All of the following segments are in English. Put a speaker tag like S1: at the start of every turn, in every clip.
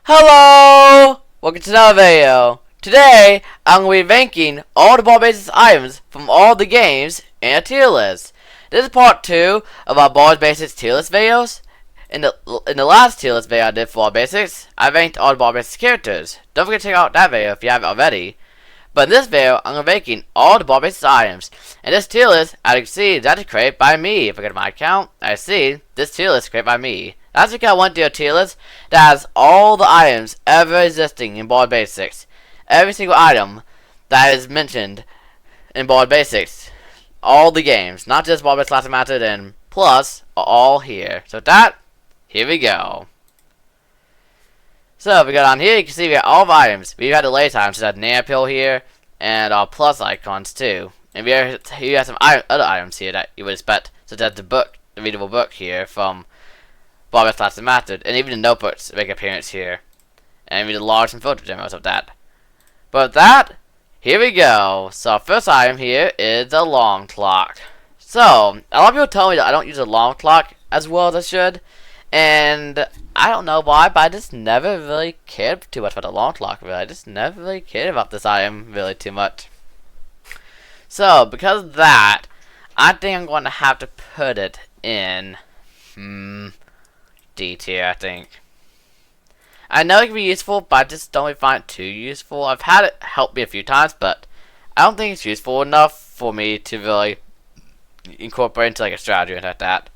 S1: Hello! Welcome to another video. Today, I'm going to be ranking all the ball basis items from all the games in a tier list. This is part 2 of our ball basics tier list videos. In the last tier list video I did for ball basics, I ranked all the ball basics characters. Don't forget to check out that video if you haven't already. But in this video, I'm going to be ranking all the ball basis items. And this tier list, as you can see, is actually created by me. If I go to my account, I see this tier list is created by me. That's because I want to do a tier list that has all the items ever existing in Ball Basics. Every single item that is mentioned in Ball Basics. All the games. Not just Ball Basics Last Mattered and Plus are all here. So with that, here we go. So if we go down here, you can see we got all the items. We've had the latest items, so that name pill here, and our plus icons too. And we have some other items here that you would expect, such as the book, the readable book here from Ball Last Mattered, and even the notebooks make an appearance here. And we did large and photo demos of that. But with that, here we go. So our first item here is the long clock. So, a lot of people tell me that I don't use a long clock as well as I should. And I don't know why, but I just never really cared too much about the long clock, really. I just never really cared about this item really too much. So, because of that, I think I'm going to have to put it in D tier, I think. I know it can be useful, but I just don't really find it too useful. I've had it help me a few times, but I don't think it's useful enough for me to really incorporate into like a strategy like that.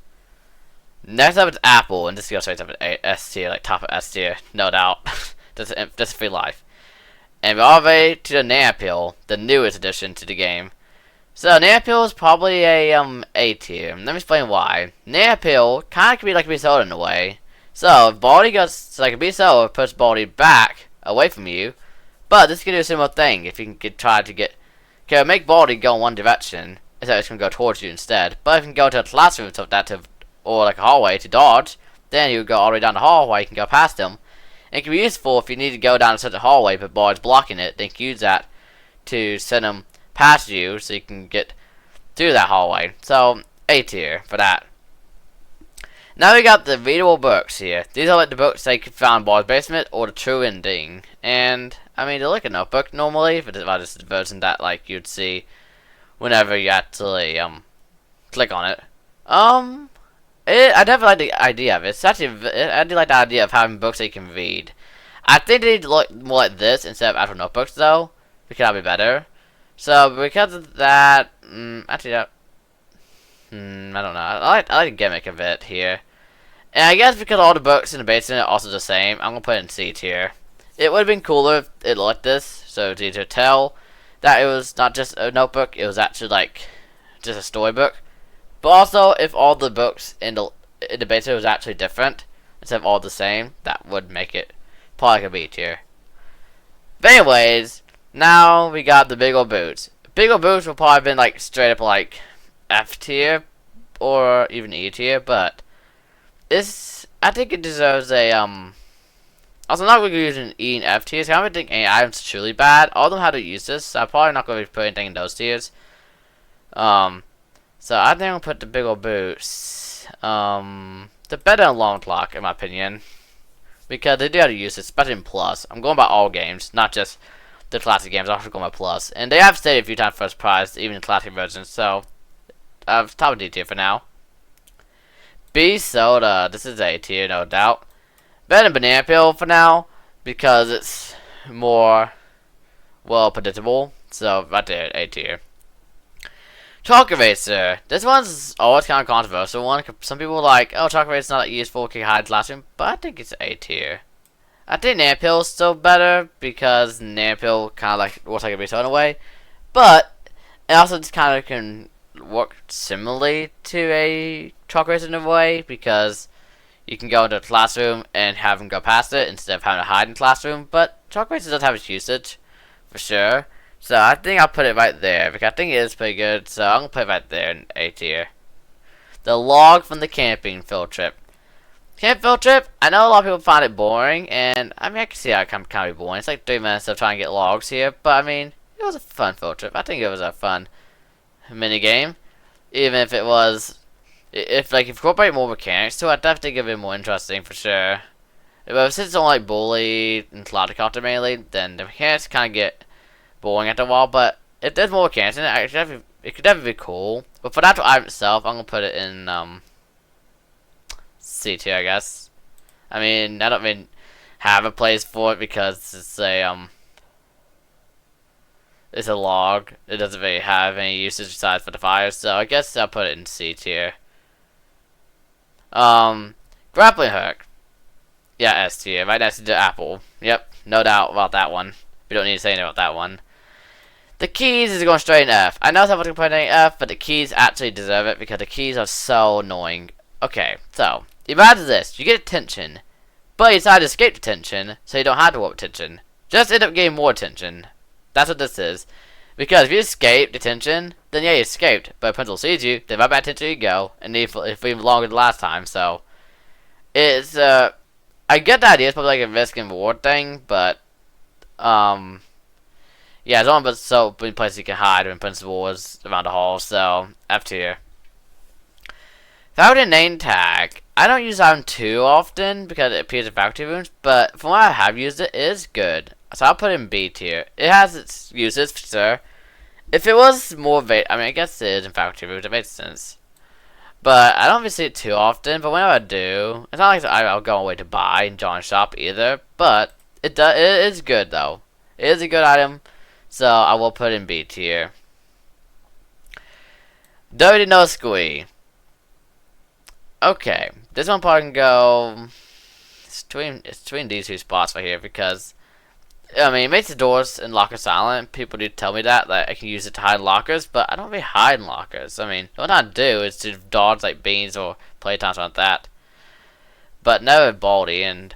S1: Next up is Apple, and this goes straight up at S tier, like top of S tier, no doubt. just free life. And we're all the way to the Nanapil, the newest addition to the game. So Nanapil is probably a tier. Let me explain why. Nanapil kind of can be like a B-Soda in a way. So if Baldi goes like a B-Soda, puts Baldi back away from you, but this can do a similar thing. If you can try to make Baldi go in one direction, instead it's gonna go towards you instead. But if you can go to a classroom so that or like a hallway to dodge, then you would go all the way down the hallway. You can go past him. And it can be useful if you need to go down a certain hallway, but Baldi's blocking it. Then you can use that to send him past you, so you can get through that hallway. So A tier for that. Now we got the readable books here. These are like the books they could find in Baldi's basement or the true ending. And I mean, they're like a notebook normally, but it's just the version that like you'd see whenever you actually click on it. I definitely like the idea of it. It's actually, I do like the idea of having books that you can read. I think they need to look more like this instead of actual notebooks though, because that'll be better. So because of that, actually that, I don't know. I like the gimmick of it here. And I guess because all the books in the basement are also the same, I'm gonna put it in C tier. It would have been cooler if it looked like this, so it's easier to tell that it was not just a notebook, it was actually like just a storybook. But also, if all the books in the basement was actually different instead of all the same, that would make it probably like a B tier. But anyways, now we got the big old boots. Big old boots would probably have been like straight up like F tier or even E tier, but I think it deserves a Also, I'm not going to use an E and F tiers. I don't think any items truly bad. All of them how to use this, so I'm probably not going to put anything in those tiers. So I think I'm gonna put the big old boots. The better than long clock, in my opinion, because they do have to use it, especially in plus. I'm going by all games, not just the classic games. I'm also going by plus, and they have stated a few times first prize, even in classic versions. So, top of D tier for now. B soda. This is A tier, no doubt. Better than banana peel for now because it's more well predictable. So right there, A tier. Chocolate Racer. This one's always kind of controversial one. Some people are like, oh, Chocolate Racer's not that useful, can hide classroom, but I think it's A tier. I think Nanapil is still better because Nanapil kind of like works like a B-Soda in a way, but it also just kind of can work similarly to a Chocolate Racer in a way because you can go into a classroom and have them go past it instead of having to hide in the classroom. But Chocolate Racer does have its usage for sure. So I think I'll put it right there because I think it is pretty good. So I'm gonna put it right there in A tier. The log from the camping field trip. Camp field trip. I know a lot of people find it boring, and I mean I can see how it can kind of be boring. It's like 3 minutes of trying to get logs here, but I mean it was a fun field trip. I think it was a fun mini game, even if it was, if like incorporate more mechanics to it, I definitely give it more interesting for sure. But since it's only like Bully and Helicopter mainly, then the mechanics kind of get boring after a while. But if there's more mechanics in it, it could definitely be cool. But for that item itself, I'm gonna put it in C tier, I guess. I mean, I don't even have a place for it because it's a log. It doesn't really have any usage besides for the fire, so I guess I'll put it in C tier. Grappling hook. Yeah, S tier, right next to the apple. Yep, no doubt about that one. We don't need to say anything about that one. The keys is going straight in F. I know someone's complaining F, but the keys actually deserve it because the keys are so annoying. Okay, so imagine this: you get attention, but you decide to escape detention, so you don't have to warp detention. Just end up getting more attention. That's what this is. Because if you escape detention, then yeah, you escaped. But if Pencil sees you, then right back detention you go, and if even longer than last time. So it's I get the idea. It's probably like a risk and reward thing, but yeah, there's only but so many places you can hide when Principal was around the hall. So F tier. If I were a name tag, I don't use item too often because it appears in faculty rooms, but from what I have used it is good. So I'll put it in B tier. It has its uses for sure. If it was more I mean, I guess it is in faculty rooms. It makes sense. But I don't really see it too often. But whenever I do, it's not like I'll go away to buy and join shop either. But it is good though. It is a good item, so I will put it in B tier. Dirty No Squee. Okay, this one probably can go. It's between these two spots right here because I mean, it makes the doors and lockers silent. People do tell me that I can use it to hide lockers, but I don't really hide in lockers. I mean, what I do is to dodge like beans or playtimes like that. But never Baldi, and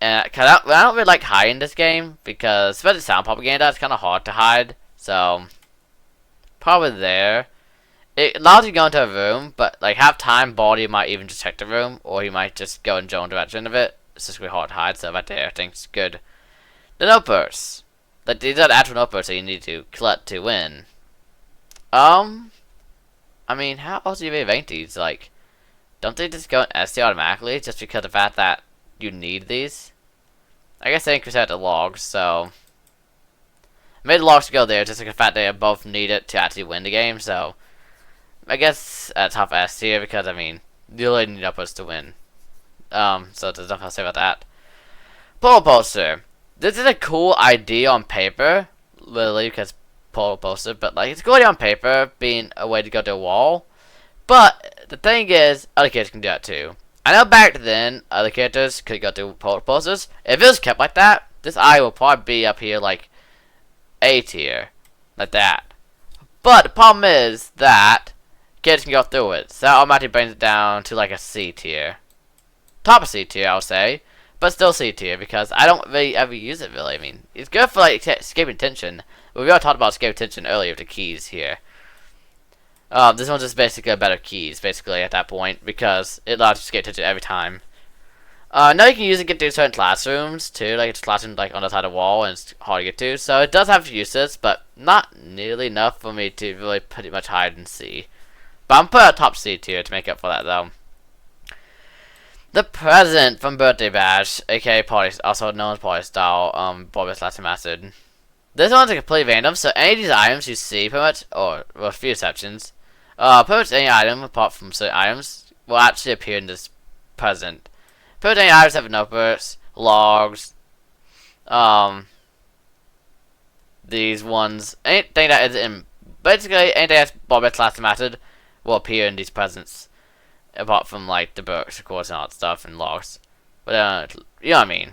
S1: cause I don't really like hiding this game because especially sound propaganda, it's kind of hard to hide. So probably there. It allows you to go into a room, but like half time, Baldi might even just check the room, or he might just go in his own direction of it. It's just really hard to hide. So right there, I think it's good. The note bursts. Like these are the actual note bursts that you need to collect to win. I mean, how else do you really rank these? Like, don't they just go in S tier automatically just because of the fact that you need these? I guess they increase out the logs, so I made the logs go there just like the fact they both need it to actually win the game. So I guess at top S tier because I mean you really need uppers to win. So there's nothing else to say about that. Polar poster. This is a cool idea on paper, literally because polar poster, but like it's a cool idea on paper, being a way to go to a wall. But the thing is, other characters can do that too. I know back then other characters could go to polar posters. If it was kept like that, this eye will probably be up here like A tier, like that. But the problem is that characters can go through it, so that automatically brings it down to like a C tier, top of C tier, I would say. But still C tier because I don't really ever use it really. I mean, it's good for like escaping tension. We already talked about escaping tension earlier with the keys here. This one's just basically a better keys basically at that point because it allows you to escape tension every time. Now you can use it to get to certain classrooms too. Like it's a classroom like on the side of the wall and it's hard to get to. So it does have uses, but not nearly enough for me to really pretty much hide and see. But I'm putting a top C tier to make up for that though. The present from Birthday Bash, aka Party, also known as Party Style, Bobbit's Last Acid. This one's a complete random, so any of these items you see, pretty much, or well, a few exceptions, pretty much any item apart from certain items will actually appear in this present. Pretty much any items have notebooks, logs, these ones, anything that is in, basically anything that's Bobbit's Last Acid will appear in these presents. Apart from like the books, of course, and all that stuff and logs, but you know what I mean.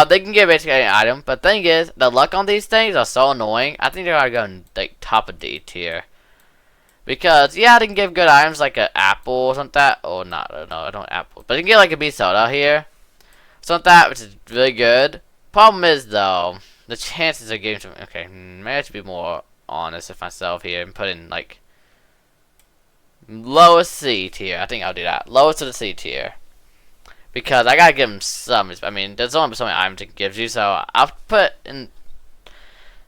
S1: They can get basically any item, but the thing is, the luck on these things are so annoying. I think they're gonna go in like top of D tier because yeah, they can give good items like an apple or something like that, or not. No, I don't apple, but you can get like a B soda here, something like that, which is really good. Problem is though, the chances of getting some. Okay, maybe I should be more honest with myself here and put in like. Lowest C tier. I think I'll do that. Lowest to the C tier. Because I gotta give him some. I mean, there's only so many items it gives you, so I'll put in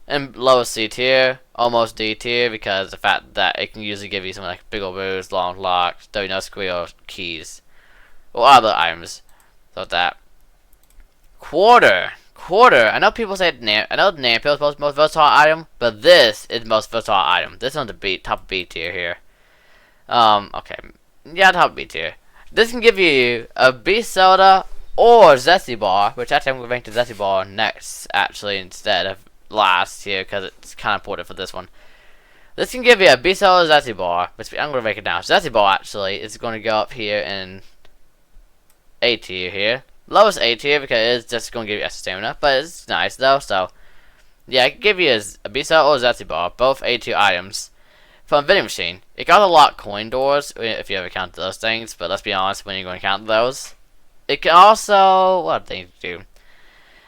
S1: lowest C tier, almost D tier, because the fact that it can usually give you something like big old boost, long locks, no squeal, keys, or other items. So that. Quarter. I know people say I know Nampill is the most versatile item, but this is the most versatile item. This one's the top B tier here. Okay. Yeah, top B tier. This can give you a B soda or Zesty Bar, which actually I'm going to rank the Zesty Bar next, actually, instead of last here, because it's kind of important for this one. This can give you a B soda or Zesty Bar, which I'm going to rank it down. Zesty Bar, actually, is going to go up here in A tier here. Lowest A tier because it's just going to give you extra stamina, but it's nice though, so yeah, I can give you a B soda or a Zesty Bar, both A tier items. From a vending machine, it got a lot of coin doors, if you ever count those things, but let's be honest, when you're going to count those. It can also, what things do?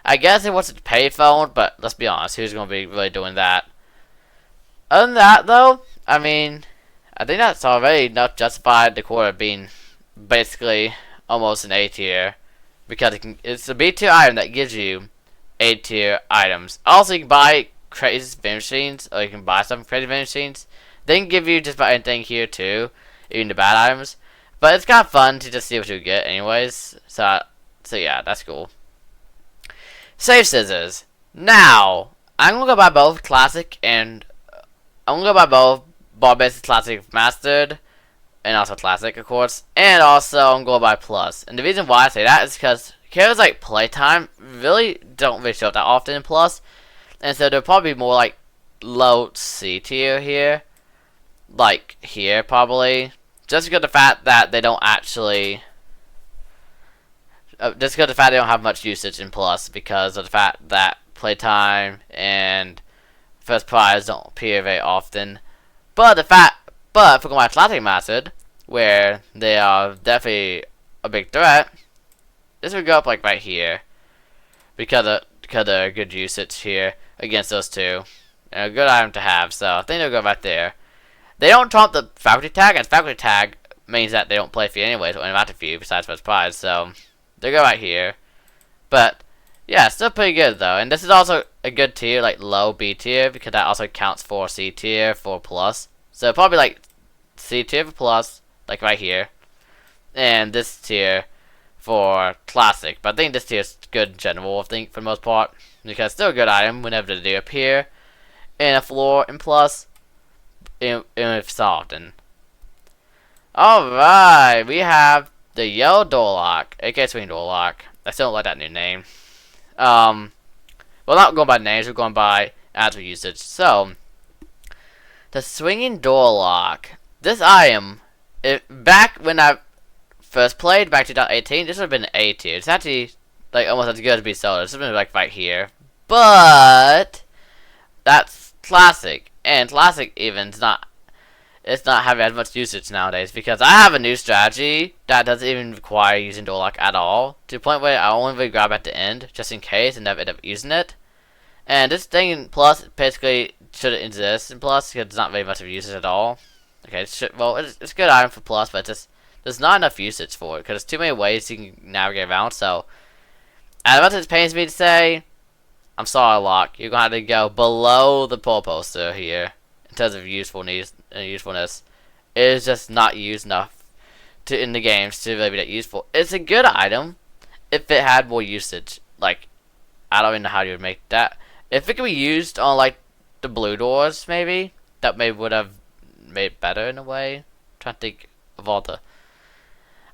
S1: I guess it wants a payphone, but let's be honest, who's going to be really doing that? Other than that, though, I mean, I think that's already enough justified the quarter being basically almost an A tier, because it's a B tier item that gives you A tier items. Also, you can buy crazy vending machines, or you can buy some crazy vending machines. They can give you just about anything here too, even the bad items. But it's kind of fun to just see what you get anyways. So yeah, that's cool. Save scissors. Now, I'm going to go by both Classic and... I'm going to go by both Ball Basic Classic Mastered. And also Classic, of course. And also, I'm going by Plus. And the reason why I say that is because characters like Playtime really don't really show up that often in Plus. And so they're probably more like low C tier here. Like here probably, just because of the fact that they don't actually, just because of the fact they don't have much usage in Plus, because of the fact that Playtime and First Prize don't appear very often. But if we're going by Classic Mastered, where they are definitely a big threat, this would go up like right here, because of good usage here against those two, and a good item to have. So I think they'll go right there. They don't trump the faculty tag, as faculty tag means that they don't play for you anyways, or interact with you besides first prize, so they go right here. But yeah, still pretty good though. And this is also a good tier, like low B tier, because that also counts for C tier for plus. So probably like C tier for plus, like right here. And this tier for classic. But I think this tier is good in general, I think, for the most part. Because it's still a good item whenever they appear in a floor in plus. If so often. Alright, we have the yellow door lock, aka swing door lock. I still don't like that new name. Well, not going by names, we're going by actual usage. So, the swinging door lock. This item, back when I first played, back 2018, this would have been an A tier. It's actually like almost as good as be sold. This would have been like right here. But that's classic. And classic even it's not having as much usage nowadays, because I have a new strategy that doesn't even require using door lock at all, to the point where I only really grab at the end just in case and never end up using it. And this thing in plus basically shouldn't exist in plus because it's not very much of usage at all. Okay, it's a good item for plus, but there's not enough usage for it because there's too many ways you can navigate around. So as much as it pains me to say, I'm sorry, lock. You're gonna have to go below the pole poster here in terms of usefulness. It is just not used enough in the games to really be that useful. It's a good item if it had more usage. Like, I don't even know how you would make that. If it could be used on like the blue doors, maybe that maybe would have made it better in a way. I'm trying to think of all the.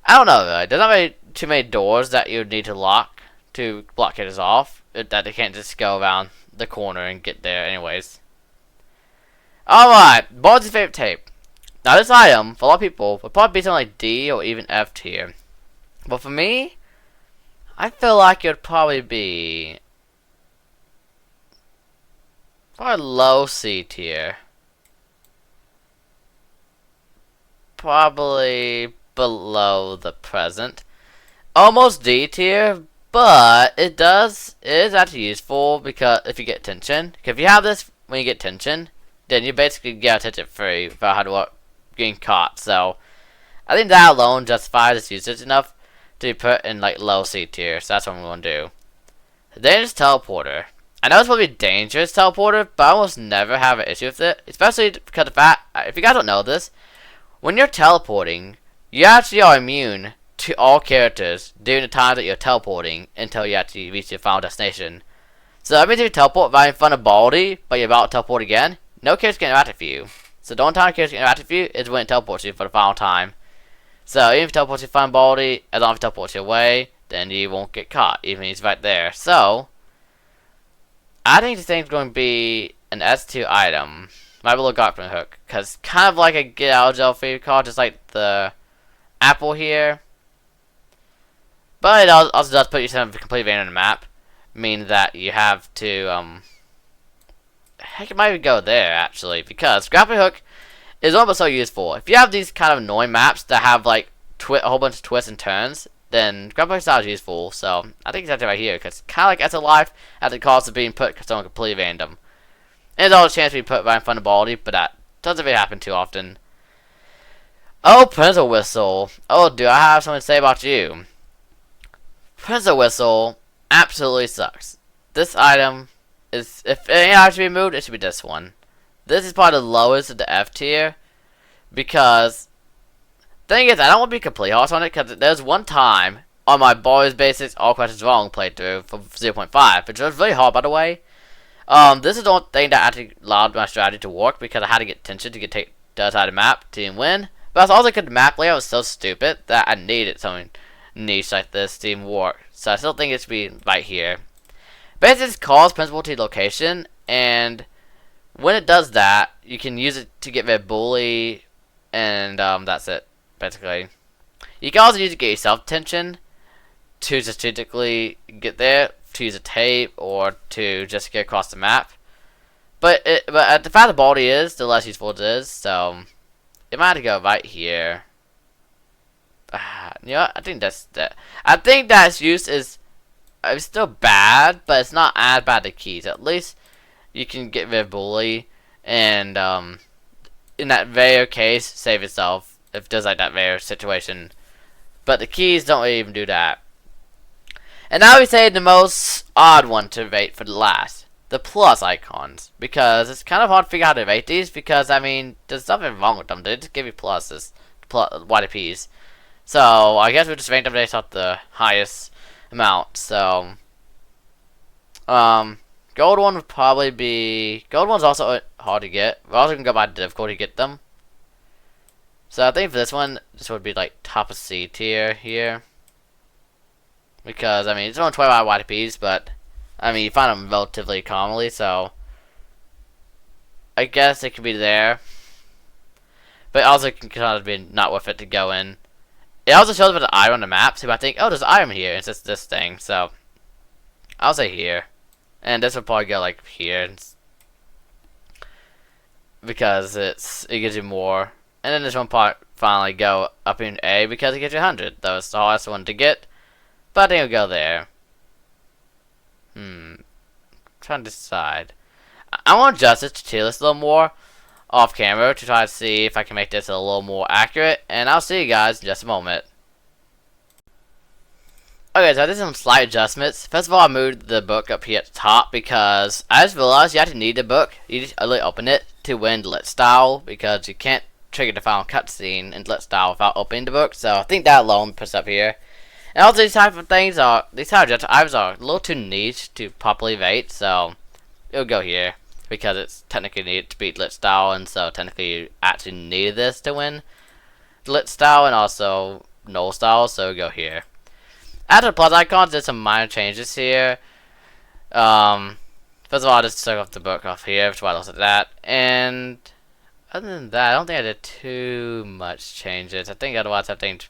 S1: I don't know though. There's not really too many doors that you would need to lock to block hitters off. That they can't just go around the corner and get there anyways. Alright, Baldi's favorite tape. Now this item, for a lot of people, would probably be something like D or even F tier. But for me, I feel like it would probably be probably low C tier. Probably below the present. Almost D tier. But it is actually useful because if you get tension, if you have this when you get tension, then you basically get attention free without having to getting caught. So I think that alone justifies its usage enough to be put in like low C tier. So that's what I'm going to do. Dangerous teleporter. I know it's probably dangerous teleporter, but I almost never have an issue with it, especially because of the fact, if you guys don't know this, when you're teleporting, you actually are immune to all characters during the time that you're teleporting until you actually reach your final destination. So that means if you teleport right in front of Baldi, but you're about to teleport again, no character can interact with you. So the only time character can interact with you is when it teleports you for the final time. So even if it teleports you in front of Baldi, as long as it teleports you away, then you won't get caught, even if he's right there. So I think this thing's going to be an S2 item. My little grappling hook, because kind of like a get out of jail free card, just like the apple here. But it also does put you in a complete random map, meaning that you have to, heck, it might even go there, actually, because grappling hook is almost so useful. If you have these kind of annoying maps that have, like, a whole bunch of twists and turns, then grappling hook is useful, so I think it's actually right here, because kind of like as a life at the cost of being put someone completely random. And there's always a chance to be put right in front of Baldi, but that doesn't really happen too often. Oh, Pencil Whistle. Oh, do I have something to say about you? Pencil Whistle absolutely sucks. This item is, if any item should be removed, it should be this one. This is probably the lowest of the F tier, because thing is, I don't want to be completely harsh on it, because there's one time on my Boys Basics All Questions Wrong playthrough for 0.5, which was really hard, by the way. This is the only thing that actually allowed my strategy to work, because I had to get tension to take the other side of the map to even win. But also because the map layout was so stupid that I needed something niche like this to even work. So I still think it should be right here. Basically, it calls principal to location, and when it does that, you can use it to get rid of bully, and that's it, basically. You can also use it to get yourself tension to strategically get there, to use a tape, or to just get across the map. But the fact that Baldi is, the less useful it is, so it might have to go right here. You know what? I think that its use is it's still bad, but it's not as bad as the keys. At least you can get rid of bully, and in that rare case, save yourself if it does like that rare situation. But the keys don't really even do that. And now we say the most odd one to rate for the last, the plus icons, because it's kind of hard to figure out how to rate these, because I mean there's nothing wrong with them. They just give you pluses, YDPs. So I guess we just rank them based off the highest amount. So gold one would probably be, gold one's also hard to get. We also can go by difficulty to get them. So I think for this one, this would be like top of C tier here. Because, I mean, it's only 25 YTPs, but, I mean, you find them relatively commonly, so I guess it could be there. But it also can kind of be not worth it to go in. It also shows with the item on the map, so I think, oh, there's an item here, it's just this thing, so I'll say here. And this would probably go, like, here. Because it gives you more. And then this one part finally go up in A because it gives you 100. That was the hardest one to get. But I think it'll go there. Trying to decide. I want to adjust this to tier list a little more off camera to try to see if I can make this a little more accurate. And I'll see you guys in just a moment. Okay, so I did some slight adjustments. First of all, I moved the book up here at the top because I just realized you actually need the book. You just only open it to win the lit style because you can't trigger the final cutscene in lit style without opening the book. So I think that alone puts up here. And also these type of things are, these type of items are a little too niche to properly rate, so it'll go here. Because it's technically needed to beat lit style, and so technically you actually need this to win lit style and also null style, so it'll go here. After the plus icons, there's some minor changes here. First of all, I just took off the book off here, which is why I looked at that. And other than that, I don't think I did too much changes. I think otherwise everything's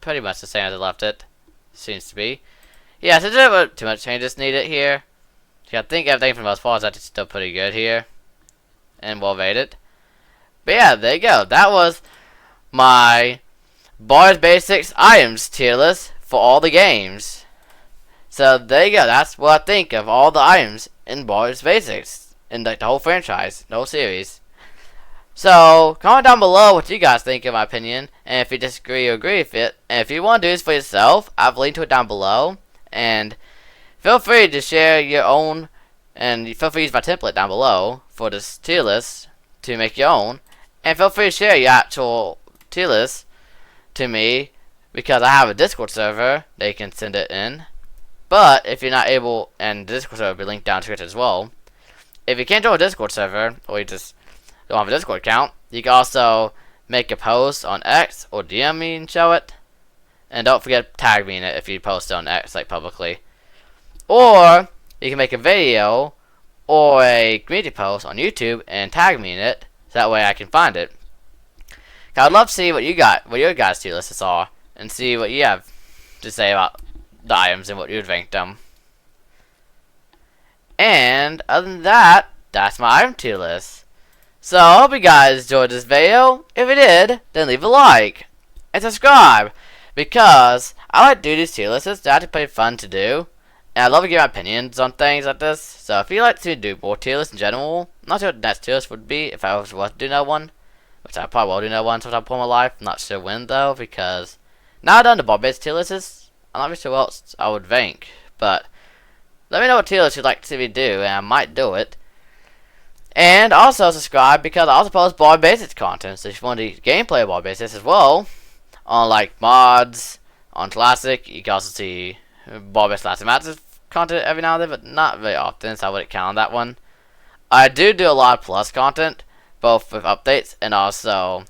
S1: pretty much the same as I left it. Seems to be. Yeah, so there weren't too much changes needed here. So I think everything for the most part is actually still pretty good here. And well rated. But yeah, there you go. That was my Boys Basics items tier list for all the games. So there you go. That's what I think of all the items in Boys Basics. In like the whole franchise. The whole series. So, comment down below what you guys think of my opinion, and if you disagree or agree with it. And if you want to do this for yourself, I've linked to it down below. And feel free to share your own, and feel free to use my template down below for this tier list to make your own. And feel free to share your actual tier list to me because I have a Discord server, they can send it in. But if you're not able, and the Discord server will be linked down to it as well. If you can't join a Discord server, or you just don't have a Discord account, you can also make a post on X or DM me and show it. And don't forget to tag me in it if you post it on X, like publicly. Or you can make a video or a community post on YouTube and tag me in it, so that way I can find it. I'd love to see what your guys' tier lists are, and see what you have to say about the items and what you'd rank them. And other than that, that's my item tier list. So I hope you guys enjoyed this video. If you did, then leave a like and subscribe, because I like to do these tier lists. They're actually pretty fun to do, and I love to give my opinions on things like this. So if you'd like to do more tier lists in general, I'm not sure what the next tier list would be if I was to do another one, which I probably will do another one sometime in my life. I'm not sure when though, because now I've done the bar-based tier lists, I'm not really sure what else I would rank. But let me know what tier list you'd like to see me do, and I might do it. And also subscribe, because I also post bar basics content. So if you want to do gameplay of bar basics as well, on like mods, on classic, you can also see bar basics classic matches content every now and then, but not very often, so I wouldn't count on that one. I do a lot of plus content, both with updates and also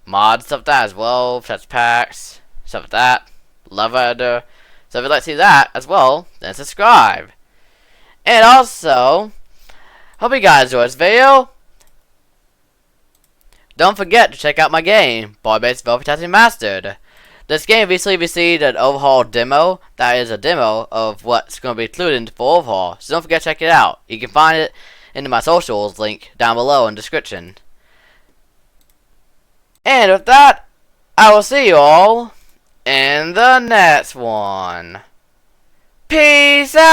S1: mods, stuff like that as well, such packs, stuff like that. Love editor. So if you'd like to see that as well, then subscribe. And also, hope you guys enjoyed this video. Don't forget to check out my game, Bar-Based Velvet Testing Mastered. This game recently received an overhaul demo. That is a demo of what's going to be included in the full overhaul. So don't forget to check it out. You can find it in my socials link down below in the description. And with that, I will see you all in the next one. Peace out!